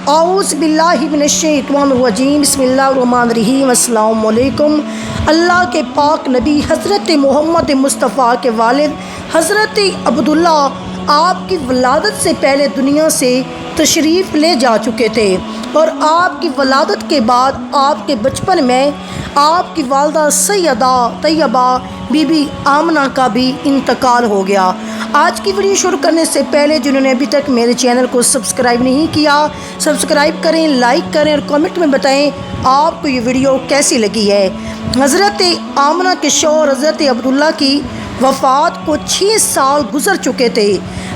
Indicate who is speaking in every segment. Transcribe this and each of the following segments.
Speaker 1: اعوذ باللہ من الشیطان الرجیم، بسم اللہ الرحمن الرحیم۔ السلام علیکم۔ اللہ کے پاک نبی حضرت محمد مصطفیٰ کے والد حضرت عبداللہ آپ کی ولادت سے پہلے دنیا سے تشریف لے جا چکے تھے، اور آپ کی ولادت کے بعد آپ کے بچپن میں آپ کی والدہ سیدہ طیبہ بی بی آمنہ کا بھی انتقال ہو گیا۔ آج کی ویڈیو شروع کرنے سے پہلے جنہوں نے ابھی تک میرے چینل کو سبسکرائب نہیں کیا، سبسکرائب کریں، لائک کریں اور کمنٹ میں بتائیں آپ کو یہ ویڈیو کیسی لگی ہے۔ حضرت آمنہ کے شوہر حضرت عبداللہ کی وفات کو 6 سال گزر چکے تھے۔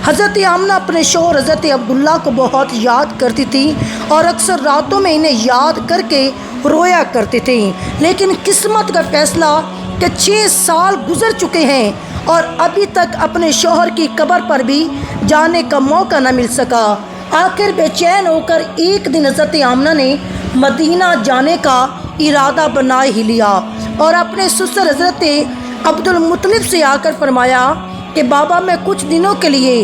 Speaker 1: حضرت آمنہ اپنے شوہر حضرت عبداللہ کو بہت یاد کرتی تھی اور اکثر راتوں میں انہیں یاد کر کے رویا کرتی تھیں، لیکن قسمت کا فیصلہ کہ 6 سال گزر چکے ہیں اور ابھی تک اپنے شوہر کی قبر پر بھی جانے کا موقع نہ مل سکا۔ آخر بے چین ہو کر ایک دن حضرت آمنہ نے مدینہ جانے کا ارادہ بنا ہی لیا اور اپنے سسر حضرت عبدالمطلب سے آ کر فرمایا کہ بابا میں کچھ دنوں کے لیے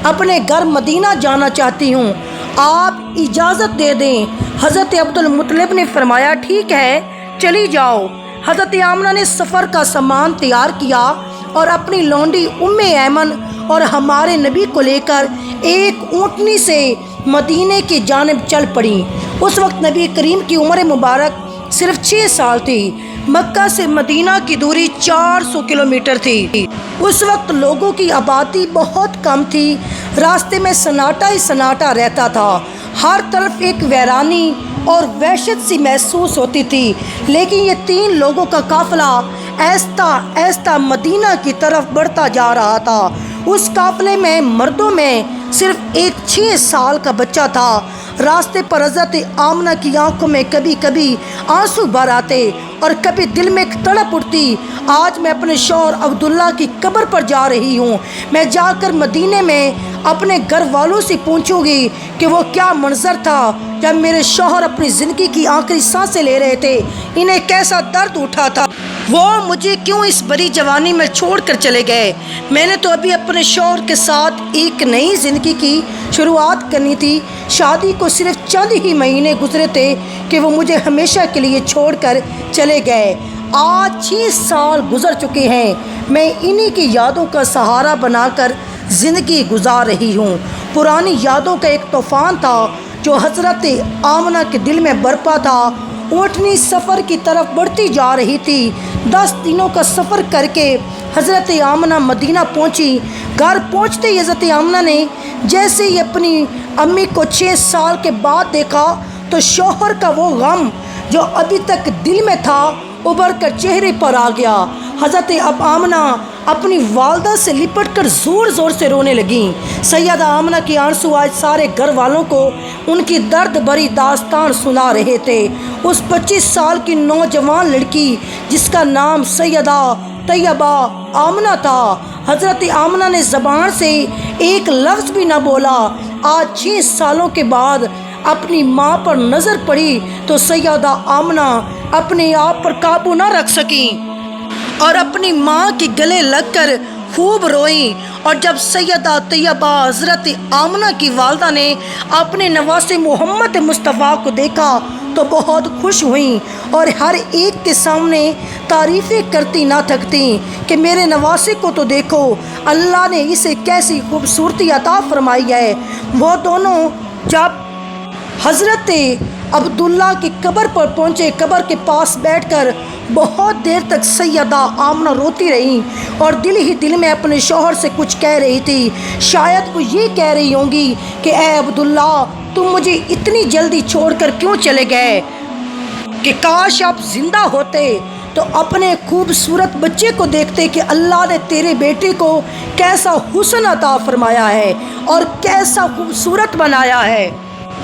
Speaker 1: اپنے گھر مدینہ جانا چاہتی ہوں، آپ اجازت دے دیں۔ حضرت عبدالمطلب نے فرمایا ٹھیک ہے چلی جاؤ۔ حضرت آمنہ نے سفر کا سامان تیار کیا اور اپنی لونڈی ایمن اور ہمارے نبی کو لے کر ایک اونٹنی سے مدینے کی جانب چل پڑی۔ اس وقت نبی کریم کی عمر مبارک صرف 6 سال تھی۔ مکہ سے مدینہ کی دوری 400 کلومیٹر تھی۔ اس وقت لوگوں کی آبادی بہت کم تھی، راستے میں سناٹا ہی سناٹا رہتا تھا، ہر طرف ایک ویرانی اور وحشت سی محسوس ہوتی تھی، لیکن یہ 3 لوگوں کا قافلہ آہستہ آہستہ مدینہ کی طرف بڑھتا جا رہا تھا۔ اس قافلے میں مردوں میں صرف ایک 6 سال کا بچہ تھا۔ راستے پر حضرت آمنہ کی آنکھوں میں کبھی کبھی آنسو بھر آتے اور کبھی دل میں ایک تڑپ اٹھتی، آج میں اپنے شوہر عبداللہ کی قبر پر جا رہی ہوں، میں جا کر مدینے میں اپنے گھر والوں سے پوچھوں گی کہ وہ کیا منظر تھا جب میرے شوہر اپنی زندگی کی آخری سانسیں لے رہے تھے، انہیں کیسا درد اٹھا تھا، وہ مجھے کیوں اس بڑی جوانی میں چھوڑ کر چلے گئے۔ میں نے تو ابھی اپنے شوہر کے ساتھ ایک نئی زندگی کی شروعات کرنی تھی، شادی کو صرف چند ہی مہینے گزرے تھے کہ وہ مجھے ہمیشہ کے لیے چھوڑ کر چلے گئے۔ آج 6 سال گزر چکے ہیں، میں انہی کی یادوں کا سہارا بنا کر زندگی گزار رہی ہوں۔ پرانی یادوں کا ایک طوفان تھا جو حضرت آمنہ کے دل میں برپا تھا۔ اونٹنی سفر کی طرف بڑھتی جا رہی تھی۔ 10 دنوں کا سفر کر کے حضرت آمنہ مدینہ پہنچی۔ گھر پہنچتے ہی حضرت آمنہ نے جیسے ہی اپنی امی کو 6 سال کے بعد دیکھا تو شوہر کا وہ غم جو ابھی تک دل میں تھا ابھر کر چہرے پر آ گیا۔ حضرت آمنہ اپنی والدہ سے لپٹ کر زور زور سے رونے لگیں۔ سیدہ آمنہ کے آنسو آج سارے گھر والوں کو ان کی درد بھری داستان سنا رہے تھے۔ اس 25 سال کی نوجوان لڑکی جس کا نام سیدہ طیبہ آمنہ تھا، حضرت آمنہ نے زبان سے ایک لفظ بھی نہ بولا۔ آج 6 سالوں کے بعد اپنی ماں پر نظر پڑی تو سیدہ آمنہ اپنے آپ پر قابو نہ رکھ سکیں اور اپنی ماں کے گلے لگ کر خوب روئیں۔ اور جب سیدہ طیبہ حضرت آمنہ کی والدہ نے اپنے نواسے محمد مصطفیٰ کو دیکھا تو بہت خوش ہوئیں اور ہر ایک کے سامنے تعریفیں کرتی نہ تھکتی کہ میرے نواسے کو تو دیکھو، اللہ نے اسے کیسی خوبصورتی عطا فرمائی ہے۔ وہ دونوں جب حضرت عبداللہ کی قبر پر پہنچے، قبر کے پاس بیٹھ کر بہت دیر تک سیدہ آمنہ روتی رہیں اور دل ہی دل میں اپنے شوہر سے کچھ کہہ رہی تھی۔ شاید وہ یہ کہہ رہی ہوں گی کہ اے عبداللہ تم مجھے اتنی جلدی چھوڑ کر کیوں چلے گئے، کہ کاش آپ زندہ ہوتے تو اپنے خوبصورت بچے کو دیکھتے کہ اللہ نے تیرے بیٹے کو کیسا حسن عطا فرمایا ہے اور کیسا خوبصورت بنایا ہے۔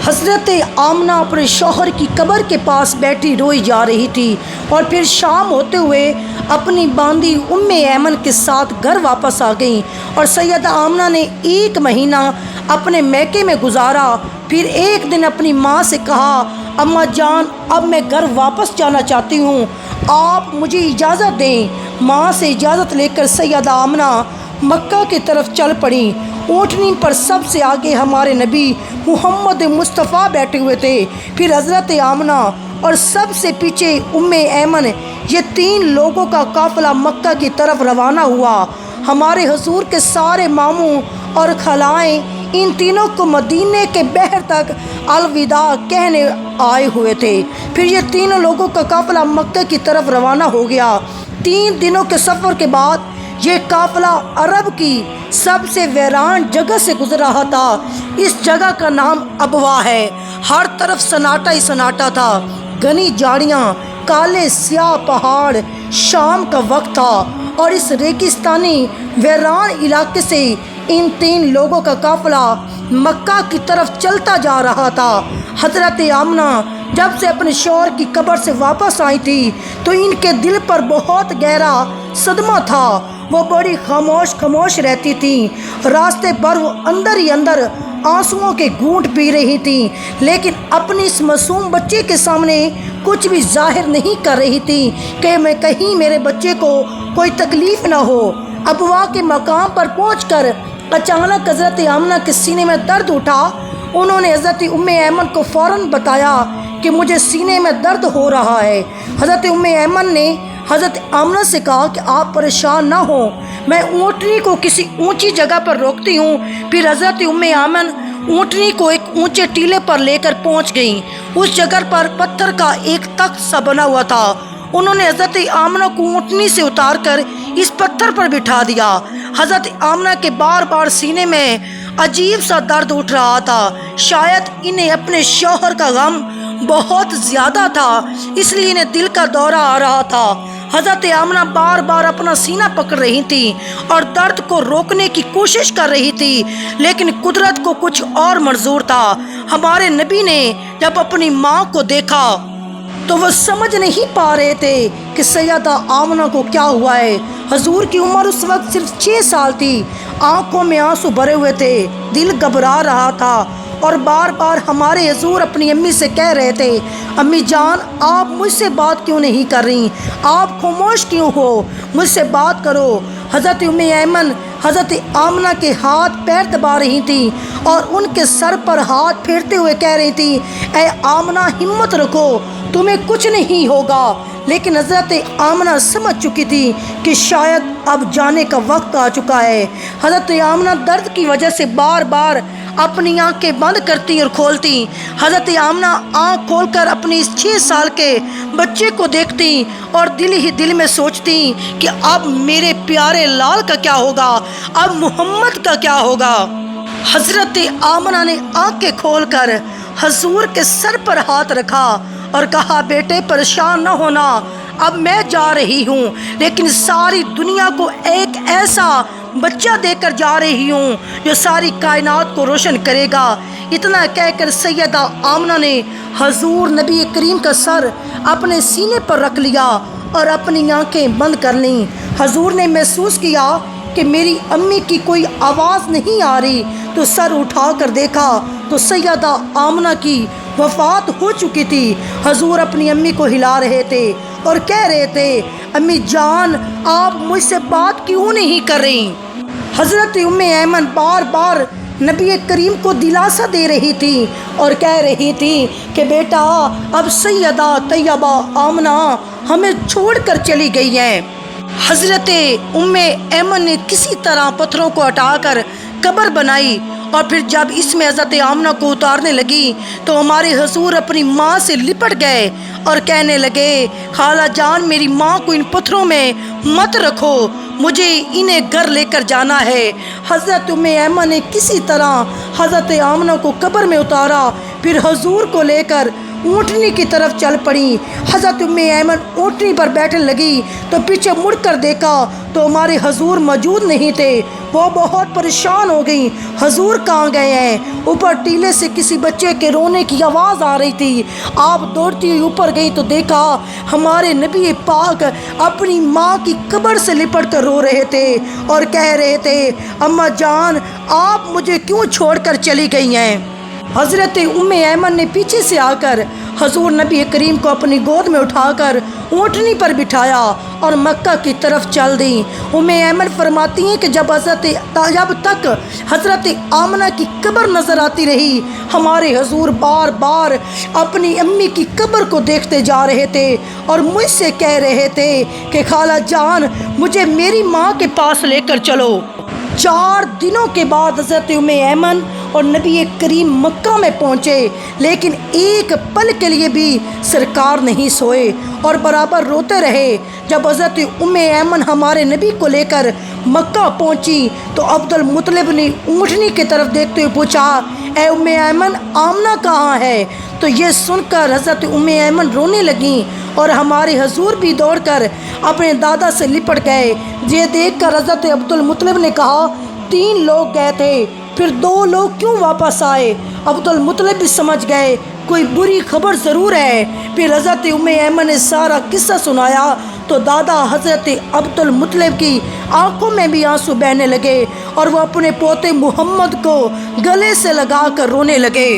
Speaker 1: حضرت آمنہ اپنے شوہر کی قبر کے پاس بیٹھی روئی جا رہی تھی اور پھر شام ہوتے ہوئے اپنی باندی ایمن کے ساتھ گھر واپس آ گئیں اور سیدہ آمنہ نے 1 مہینہ اپنے میکے میں گزارا۔ پھر ایک دن اپنی ماں سے کہا اماں جان اب میں گھر واپس جانا چاہتی ہوں، آپ مجھے اجازت دیں۔ ماں سے اجازت لے کر سیدہ آمنہ مکہ کی طرف چل پڑیں۔ اونٹنی پر سب سے آگے ہمارے نبی محمد مصطفیٰ بیٹھے ہوئے تھے، پھر حضرت آمنہ اور سب سے پیچھے ایمن۔ یہ 3 لوگوں کا قافلہ مکہ کی طرف روانہ ہوا۔ ہمارے حضور کے سارے ماموں اور خلائیں ان تینوں کو مدینے کے بحر تک الوداع کہنے آئے ہوئے تھے۔ پھر یہ 3 لوگوں کا قافلہ مکہ کی طرف روانہ ہو گیا۔ 3 دنوں کے سفر کے بعد یہ قافلہ عرب کی سب سے ویران جگہ سے گزر رہا تھا۔ اس جگہ کا نام ابوا ہے۔ ہر طرف سناٹا ہی سناٹا تھا، گھنی جھاڑیاں، کالے سیاہ پہاڑ۔ شام کا وقت تھا اور اس ریگستانی ویران علاقے سے ان 3 لوگوں کا قافلہ مکہ کی طرف چلتا جا رہا تھا۔ حضرت آمنہ جب سے اپنے شوہر کی قبر سے واپس آئی تھی تو ان کے دل پر بہت گہرا صدمہ تھا۔ وہ بڑی خاموش رہتی تھیں۔ راستے بھر وہ اندر ہی اندر آنسوؤں کے گھونٹ پی رہی تھیں، لیکن اپنی اس معصوم بچے کے سامنے کچھ بھی ظاہر نہیں کر رہی تھی کہ میں کہیں میرے بچے کو کوئی تکلیف نہ ہو۔ ابوا کے مقام پر پہنچ کر اچانک حضرت آمنہ کے سینے میں درد اٹھا۔ انہوں نے حضرت ایمن کو فوراً بتایا کہ مجھے سینے میں درد ہو رہا ہے۔ حضرت ایمن نے حضرت آمنہ سے کہا کہ آپ پریشان نہ ہوں، میں اونٹنی کو کسی اونچی جگہ پر روکتی ہوں۔ پھر حضرت آمنہ اونٹنی کو ایک اونچے ٹیلے پر لے کر پہنچ گئیں۔ اس جگہ پر پتھر کا ایک تخت سا بنا ہوا تھا۔ انہوں نے حضرت آمنہ کو اونٹنی سے اتار کر اس پتھر پر بٹھا دیا۔ حضرت آمنہ کے بار بار سینے میں عجیب سا درد اٹھ رہا تھا۔ شاید انہیں اپنے شوہر کا غم بہت زیادہ تھا، اس لیے انہیں دل کا دورہ آ رہا تھا۔ حضرت آمنہ بار بار اپنا سینہ پکڑ رہی تھی اور درد کو روکنے کی کوشش کر رہی تھی، لیکن قدرت کو کچھ اور منظور تھا۔ ہمارے نبی نے جب اپنی ماں کو دیکھا تو وہ سمجھ نہیں پا رہے تھے کہ سیدہ آمنہ کو کیا ہوا ہے۔ حضور کی عمر اس وقت صرف 6 سال تھی۔ آنکھوں میں آنسو بھرے ہوئے تھے، دل گھبرا رہا تھا اور بار بار ہمارے حضور اپنی امی سے کہہ رہے تھے، امی جان آپ مجھ سے بات کیوں نہیں کر رہی؟ آپ خاموش کیوں ہو؟ مجھ سے بات کرو۔ حضرت ایمن حضرت آمنہ کے ہاتھ پیر دبا رہی تھی اور ان کے سر پر ہاتھ پھیرتے ہوئے کہہ رہی تھی، اے آمنہ ہمت رکھو، تمہیں کچھ نہیں ہوگا۔ لیکن حضرت آمنہ سمجھ چکی تھی کہ شاید اب جانے کا وقت آ چکا ہے۔ حضرت آمنہ درد کی وجہ سے بار بار اپنی آنکھیں بند کرتی اور کھولتی۔ حضرت آمنہ آنکھ کھول کر اپنی اس 6 سال کے بچے کو دیکھتی اور دل ہی دل میں سوچتی کہ اب میرے پیارے لال کا کیا ہوگا، اب محمد کا کیا ہوگا۔ حضرت آمنہ نے آنکھیں کھول کر حضور کے سر پر ہاتھ رکھا اور کہا، بیٹے پریشان نہ ہونا، اب میں جا رہی ہوں، لیکن ساری دنیا کو ایک ایسا بچہ دے کر جا رہی ہوں جو ساری کائنات کو روشن کرے گا۔ اتنا کہہ کر سیدہ آمنہ نے حضور نبی کریم کا سر اپنے سینے پر رکھ لیا اور اپنی آنکھیں بند کر لیں۔ حضور نے محسوس کیا کہ میری امی کی کوئی آواز نہیں آ رہی، تو سر اٹھا کر دیکھا تو سیدہ آمنہ کی وفات ہو چکی تھی۔ حضور اپنی امی کو ہلا رہے تھے اور کہہ رہے تھے، امی جان آپ مجھ سے بات کیوں نہیں کر رہی؟ حضرت ایمن بار بار نبی کریم کو دلاسا دے رہی تھی اور کہہ رہی تھی کہ بیٹا اب سیدہ طیبہ آمنہ ہمیں چھوڑ کر چلی گئی ہیں۔ حضرت ایمن نے کسی طرح پتھروں کو ہٹا کر قبر بنائی اور پھر جب اس میں حضرت آمنہ کو اتارنے لگی تو ہمارے حضور اپنی ماں سے لپٹ گئے اور کہنے لگے، خالہ جان میری ماں کو ان پتھروں میں مت رکھو، مجھے انہیں گھر لے کر جانا ہے۔ حضرت ایمن نے کسی طرح حضرت آمنہ کو قبر میں اتارا، پھر حضور کو لے کر اونٹنی کی طرف چل پڑی۔ حضرت ایمن اونٹنی پر بیٹھنے لگی تو پیچھے مڑ کر دیکھا تو ہمارے حضور موجود نہیں تھے۔ وہ بہت پریشان ہو گئیں، حضور کہاں گئے ہیں؟ اوپر ٹیلے سے کسی بچے کے رونے کی آواز آ رہی تھی۔ آپ دوڑتی ہوئی اوپر گئی تو دیکھا ہمارے نبی پاک اپنی ماں کی قبر سے لپٹ کر رو رہے تھے اور کہہ رہے تھے، اماں جان آپ مجھے کیوں چھوڑ کر چلی گئی ہیں؟ حضرت ایمن نے پیچھے سے آ کر حضور نبی کریم کو اپنی گود میں اٹھا کر اونٹنی پر بٹھایا اور مکہ کی طرف چل دیں۔ ایمن فرماتی ہیں کہ جب تک حضرت آمنہ کی قبر نظر آتی رہی، ہمارے حضور بار بار اپنی امی کی قبر کو دیکھتے جا رہے تھے اور مجھ سے کہہ رہے تھے کہ خالہ جان مجھے میری ماں کے پاس لے کر چلو۔ 4 دنوں کے بعد حضرت ایمن اور نبی کریم مکہ میں پہنچے، لیکن ایک پل کے لیے بھی سرکار نہیں سوئے اور برابر روتے رہے۔ جب حضرت ایمن ہمارے نبی کو لے کر مکہ پہنچی تو عبد المطلب نے اونٹنی کی طرف دیکھتے ہوئے پوچھا، اے ایمن آمنہ کہاں ہے؟ تو یہ سن کر حضرت ایمن رونے لگیں اور ہمارے حضور بھی دوڑ کر اپنے دادا سے لپٹ گئے۔ یہ دیکھ کر حضرت عبد المطلب نے کہا 3 لوگ گئے تھے، پھر 2 لوگ کیوں واپس آئے؟ عبد المطلب بھی سمجھ گئے کوئی بری خبر ضرور ہے۔ پھر حضرت ایمن نے سارا قصہ سنایا تو دادا حضرت عبد المطلب کی آنکھوں میں بھی آنسو بہنے لگے اور وہ اپنے پوتے محمد کو گلے سے لگا کر رونے لگے۔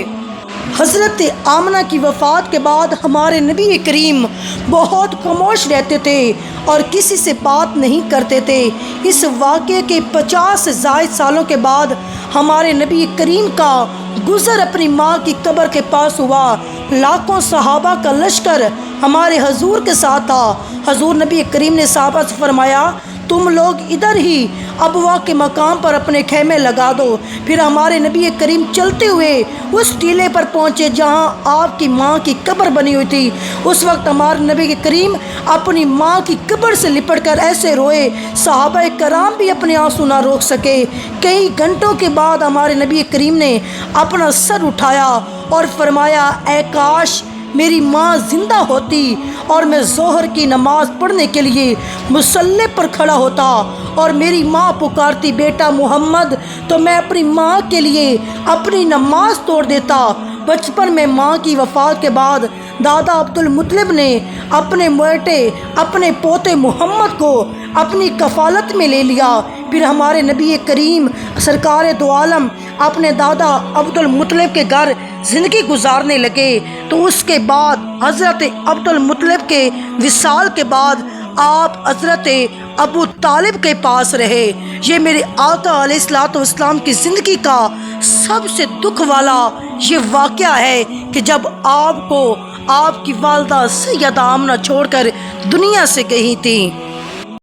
Speaker 1: حضرت آمنہ کی وفات کے بعد ہمارے نبی کریم بہت خاموش رہتے تھے اور کسی سے بات نہیں کرتے تھے۔ اس واقعے کے 50 سے زائد سالوں کے بعد ہمارے نبی کریم کا گزر اپنی ماں کی قبر کے پاس ہوا۔ لاکھوں صحابہ کا لشکر ہمارے حضور کے ساتھ تھا۔ حضور نبی کریم نے صحابہ سے فرمایا تم لوگ ادھر ہی ابوا کے مقام پر اپنے خیمے لگا دو۔ پھر ہمارے نبی کریم چلتے ہوئے اس ٹیلے پر پہنچے جہاں آپ کی ماں کی قبر بنی ہوئی تھی۔ اس وقت ہمارے نبی کریم اپنی ماں کی قبر سے لپٹ کر ایسے روئے، صحابہ کرام بھی اپنے آنسو نہ روک سکے۔ کئی گھنٹوں کے بعد ہمارے نبی کریم نے اپنا سر اٹھایا اور فرمایا اے کاش میری ماں زندہ ہوتی اور میں ظہر کی نماز پڑھنے کے لیے مصلی پر کھڑا ہوتا اور میری ماں پکارتی بیٹا محمد، تو میں اپنی ماں کے لیے اپنی نماز توڑ دیتا۔ بچپن میں ماں کی وفات کے بعد دادا عبد المطلب نے اپنے بیٹے اپنے پوتے محمد کو اپنی کفالت میں لے لیا۔ پھر ہمارے نبی کریم سرکار دو عالم اپنے دادا عبد المطلب کے گھر زندگی گزارنے لگے۔ تو اس کے بعد حضرت عبد المطلب کے وصال کے بعد آپ حضرت ابو طالب کے پاس رہے۔ یہ میرے آقا علیہ الصلوۃ والسلام کی زندگی کا سب سے دکھ والا یہ واقعہ ہے کہ جب آپ کو آپ کی والدہ سیدہ آمنہ چھوڑ کر دنیا سے گئی تھیں۔